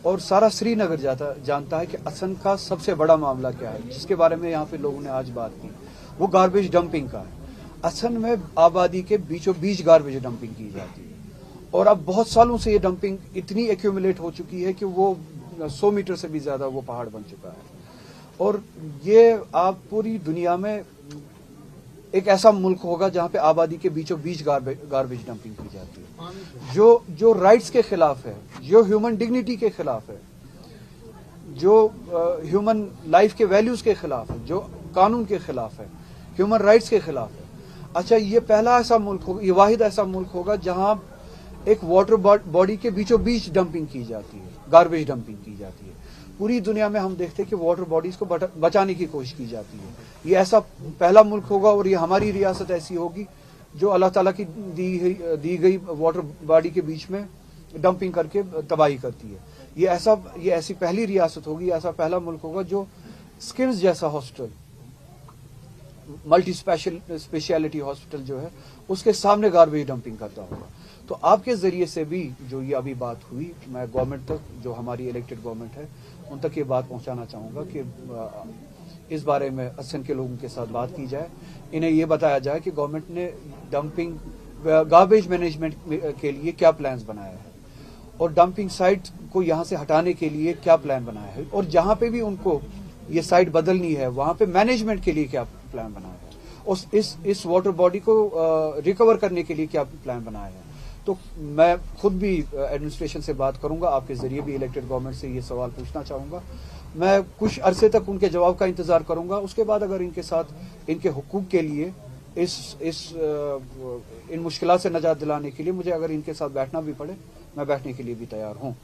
اور سارا سری نگر جانتا ہے کہ اسن کا سب سے بڑا معاملہ کیا ہے، جس کے بارے میں یہاں پہ لوگوں نے آج بات کی، وہ گاربیج ڈمپنگ کا ہے۔ اسن میں آبادی کے بیچوں بیچ گاربیج ڈمپنگ کی جاتی ہے، اور اب بہت سالوں سے یہ ڈمپنگ اتنی ایکیومولیٹ ہو چکی ہے کہ وہ 100 میٹر سے بھی زیادہ وہ پہاڑ بن چکا ہے۔ اور یہ آپ پوری دنیا میں ایک ایسا ملک ہوگا جہاں پہ آبادی کے بیچوں بیچ گاربیج ڈمپنگ کی جاتی ہے، جو رائٹس کے خلاف ہے، جو ہیومن ڈگنیٹی کے خلاف ہے، جو ہیومن لائف کے ویلیوز کے خلاف ہے، جو قانون کے خلاف ہے، ہیومن رائٹس کے خلاف ہے۔ اچھا، یہ پہلا ایسا ملک ہوگا، یہ واحد ایسا ملک ہوگا جہاں ایک واٹر باڈی کے بیچوں بیچ ڈمپنگ کی جاتی ہے، گاربیج ڈمپنگ کی جاتی ہے۔ پوری دنیا میں ہم دیکھتے ہیں کہ واٹر باڈیز کو بچانے کی کوشش کی جاتی ہے۔ یہ ایسا پہلا ملک ہوگا، اور یہ ہماری ریاست ایسی ہوگی جو اللہ تعالیٰ کی دی گئی واٹر باڈی کے بیچ میں ڈمپنگ کر کے تباہی کرتی ہے۔ یہ ایسی پہلی ریاست ہوگی، ایسا پہلا ملک ہوگا جو اسکمز جیسا ہاسپٹل، ملٹی اسپیشلٹی ہاسپٹل جو ہے، اس کے سامنے گاربیج ڈمپنگ کرتا ہوگا۔ تو آپ کے ذریعے سے بھی جو یہ ابھی بات ہوئی، میں گورنمنٹ تک، جو ہماری الیکٹڈ گورنمنٹ ہے، ان تک یہ بات پہنچانا چاہوں گا کہ اس بارے میں اسن کے لوگوں کے ساتھ بات کی جائے، انہیں یہ بتایا جائے کہ گورنمنٹ نے ڈمپنگ گاربیج مینجمنٹ کے لیے کیا پلانز بنایا ہے، اور ڈمپنگ سائٹ کو یہاں سے ہٹانے کے لیے کیا پلان بنایا ہے، اور جہاں پہ بھی ان کو یہ سائٹ بدلنی ہے وہاں پہ مینجمنٹ کے لیے کیا پلان بنایا ہے، اور اس واٹر باڈی کو ریکور کرنے کے لیے کیا پلان بنایا ہے۔ تو میں خود بھی ایڈمنسٹریشن سے بات کروں گا، آپ کے ذریعے بھی الیکٹڈ گورنمنٹ سے یہ سوال پوچھنا چاہوں گا۔ میں کچھ عرصے تک ان کے جواب کا انتظار کروں گا، اس کے بعد اگر ان کے ساتھ ان کے حقوق کے لیے ان مشکلات سے نجات دلانے کے لیے مجھے اگر ان کے ساتھ بیٹھنا بھی پڑے، میں بیٹھنے کے لیے بھی تیار ہوں۔